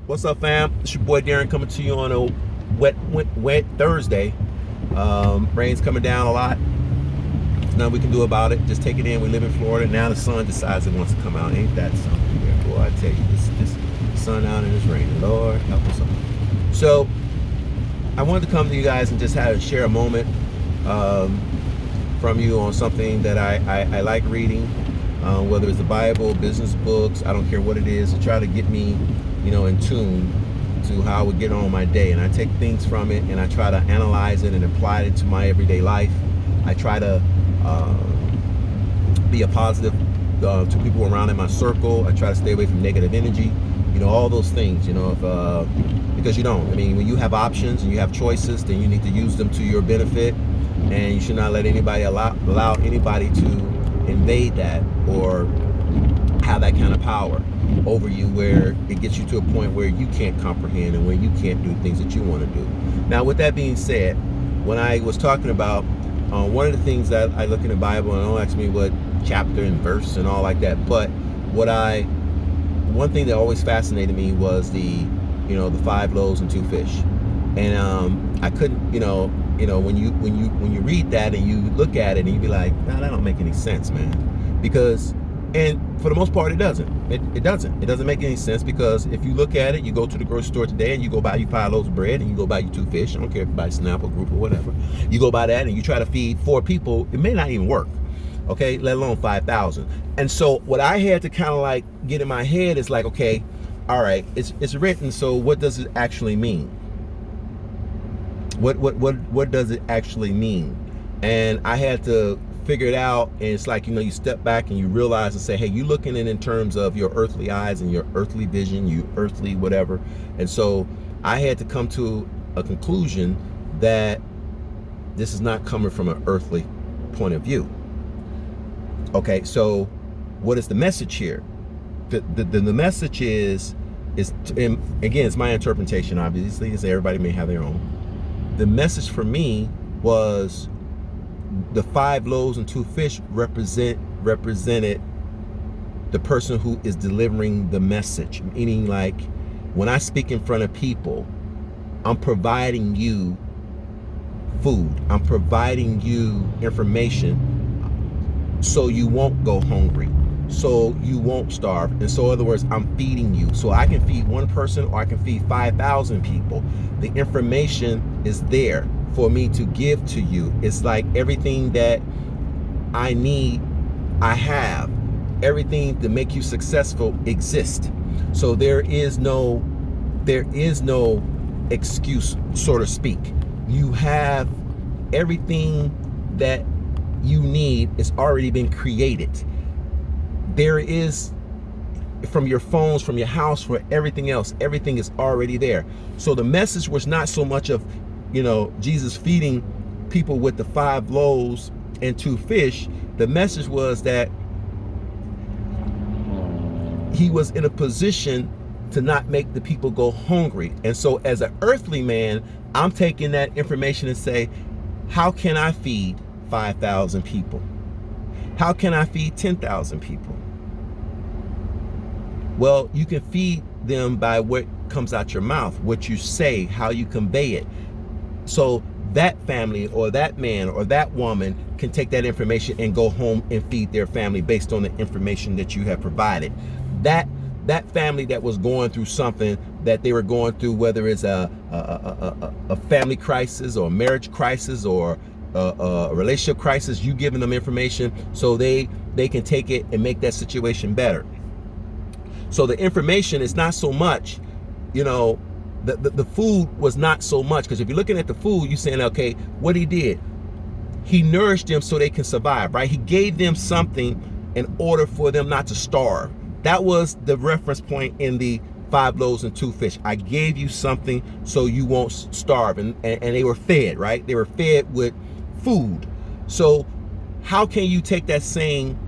What's up, fam? It's your boy Darren coming to you on a wet Thursday. Rain's coming down a lot. There's nothing we can do about it. Just take it in. We live in Florida. Now the sun decides it wants to come out. Ain't that something? Yeah, boy, I tell you, this sun out and it's raining. Lord, help us all. So, I wanted to come to you guys and just share a moment from you on something that I like reading, whether it's the Bible, business books, I don't care what it is, to try to get me, in tune to how I would get on my day. And I take things from it and I try to analyze it and apply it to my everyday life. I try to be a positive to people around in my circle. I try to stay away from negative energy, all those things, because when you have options and you have choices, then you need to use them to your benefit, and you should not let anybody allow anybody to invade that or have that kind of power over you where it gets you to a point where you can't comprehend and where you can't do things that you want to do. Now, with that being said, when I was talking about one of the things that I look in the Bible, and don't ask me what chapter and verse and all like that, but one thing that always fascinated me was the 5 loaves and 2 fish. And I couldn't, when you read that and you look at it and you be like, nah, that don't make any sense, man. Because, and for the most part, it doesn't. It doesn't make any sense, because if you look at it, you go to the grocery store today and you go buy you 5 loaves of bread and you go buy you 2 fish. I don't care if you buy Snap or Group or whatever. You go buy that and you try to feed 4 people. It may not even work. Okay, let alone 5,000. And so what I had to kind of like get in my head is like, okay, all right, it's written. So what does it actually mean? What does it actually mean? And I had to figure it out. And it's like, you step back and you realize and say, hey, you looking at it in terms of your earthly eyes and your earthly vision, you earthly whatever. And so I had to come to a conclusion that this is not coming from an earthly point of view. Okay, so what is the message here? The message is and again, it's my interpretation, obviously, as everybody may have their own. The message for me was the 5 loaves and 2 fish represented the person who is delivering the message. Meaning, like, when I speak in front of people, I'm providing you food. I'm providing you information so you won't go hungry, so you won't starve. And so, in other words, I'm feeding you. So I can feed one person or I can feed 5,000 people. The information is there for me to give to you. It's like everything that I need, I have. Everything to make you successful exists. So there is no excuse, so to speak. You have everything that you need. It's already been created. There is, from your phones, from your house, for everything else, everything is already there. So the message was not so much of, Jesus feeding people with the 5 loaves and 2 fish. The message was that he was in a position to not make the people go hungry. And so as an earthly man, I'm taking that information and say, how can I feed 5,000 people? How can I feed 10,000 people? Well, you can feed them by what comes out your mouth, what you say, how you convey it. So that family or that man or that woman can take that information and go home and feed their family based on the information that you have provided. That family that was going through something that they were going through, whether it's a family crisis or a marriage crisis or a relationship crisis, you giving them information so they can take it and make that situation better. So the information is not so much, the food was not so much, because if you're looking at the food, you're saying, okay, what he did, he nourished them so they can survive, right? He gave them something in order for them not to starve. That was the reference point in the 5 loaves and 2 fish. I gave you something so you won't starve. And they were fed, right? They were fed with food. So how can you take that same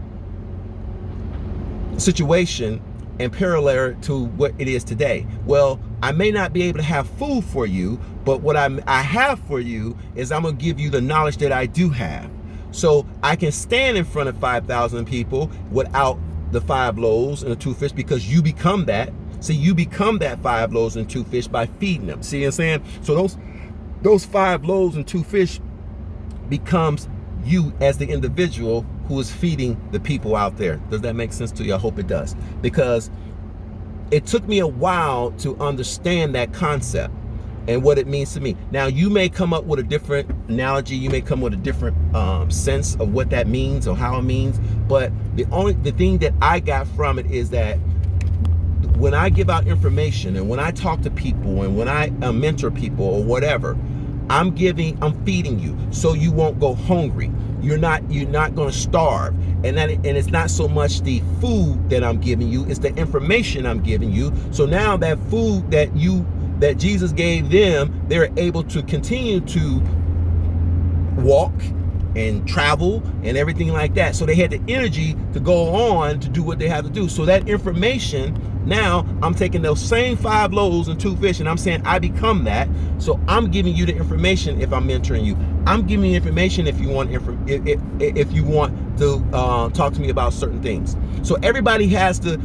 situation and parallel it to what it is today? Well, I may not be able to have food for you, but what I have for you is I'm going to give you the knowledge that I do have. So I can stand in front of 5,000 people without the 5 loaves and the 2 fish, because you become that. See, you become that 5 loaves and 2 fish by feeding them. See what I'm saying? So those 5 loaves and 2 fish becomes you as the individual who is feeding the people out there. Does that make sense to you? I hope it does. Because it took me a while to understand that concept and what it means to me. Now, you may come up with a different analogy. You may come with a different sense of what that means or how it means. But the thing that I got from it is that when I give out information and when I talk to people and when I mentor people or whatever, I'm feeding you so you won't go hungry. You're not going to starve. And it's not so much the food that I'm giving you, it's the information I'm giving you. So now that food that Jesus gave them, they're able to continue to walk and travel and everything like that. So they had the energy to go on to do what they have to do. So that information, now I'm taking those same 5 loaves and 2 fish and I'm saying I become that. So I'm giving you the information if I'm mentoring you. I'm giving you information if you want to talk to me about certain things. So everybody has that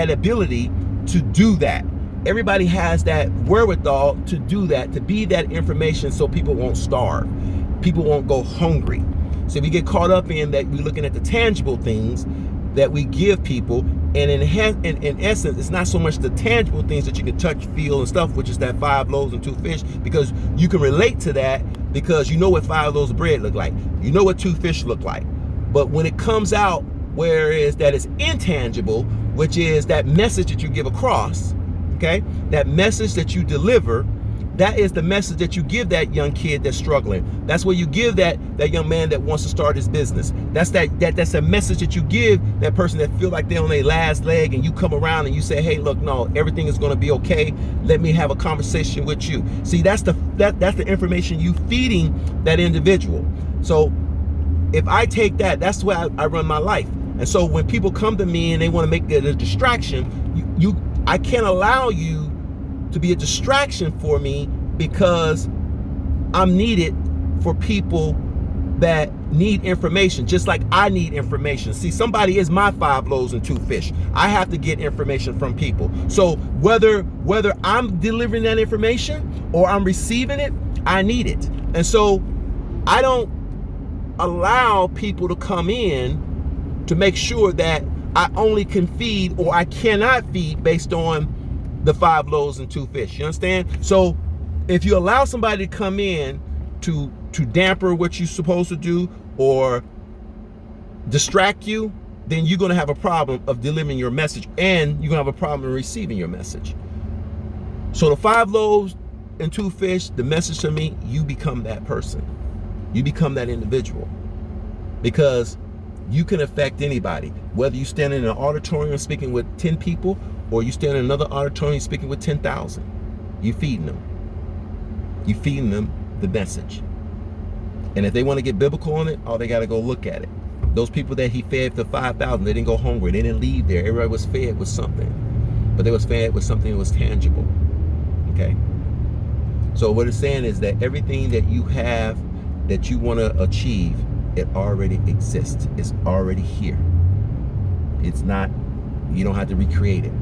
ability to do that. Everybody has that wherewithal to do that, to be that information so people won't starve. People won't go hungry. So we get caught up in that we're looking at the tangible things that we give people. And in essence, it's not so much the tangible things that you can touch, feel, and stuff, which is that 5 loaves and 2 fish, because you can relate to that because you know what 5 loaves of bread look like. You know what 2 fish look like. But when it comes out, whereas that is intangible, which is that message that you give across, okay, that message that you deliver, that is the message that you give that young kid that's struggling. That's what you give that young man that wants to start his business. That's a message that you give that person that feel like they're on their last leg, and you come around and you say, hey, look, no, everything is going to be okay. Let me have a conversation with you. See, that's the information you feeding that individual. So if I take that's the way I run my life. And so when people come to me and they want to make it a distraction, I can't allow you to be a distraction for me, because I'm needed for people that need information, just like I need information. See, somebody is my 5 loaves and 2 fish. I have to get information from people. So whether I'm delivering that information or I'm receiving it, I need it. And so I don't allow people to come in to make sure that I only can feed or I cannot feed based on the 5 loaves and 2 fish. You understand? So if you allow somebody to come in to damper what you're supposed to do or distract you, then you're going to have a problem of delivering your message, and you're going to have a problem in receiving your message. So the 5 loaves and 2 fish, the message to me, you become that person. You become that individual, because you can affect anybody, whether you stand in an auditorium speaking with 10 people or you stand in another auditorium speaking with 10,000. You feeding them. You feeding them the message. And if they want to get biblical on it, they got to go look at it. Those people that he fed the 5,000, they didn't go hungry. They didn't leave there. Everybody was fed with something, but they was fed with something that was tangible. Okay. So what it's saying is that everything that you have that you want to achieve, it already exists. It's already here. It's not, you don't have to recreate it.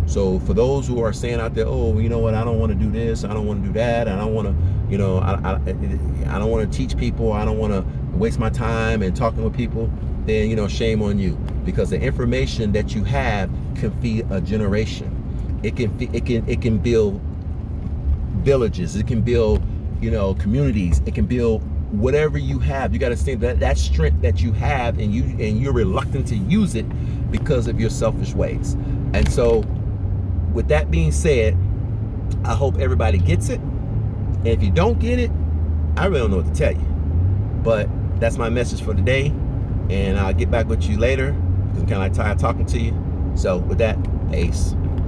So for those who are saying out there, oh, you know what, I don't want to do this, I don't want to do that, I don't want to, I don't want to teach people, I don't want to waste my time and talking with people, then, shame on you, because the information that you have can feed a generation. It can build villages, it can build, communities, it can build whatever you have. You got to think that strength that you have, and you're reluctant to use it because of your selfish ways. And so with that being said, I hope everybody gets it. And if you don't get it, I really don't know what to tell you. But that's my message for today. And I'll get back with you later, because I'm kind of like tired talking to you. So with that, peace.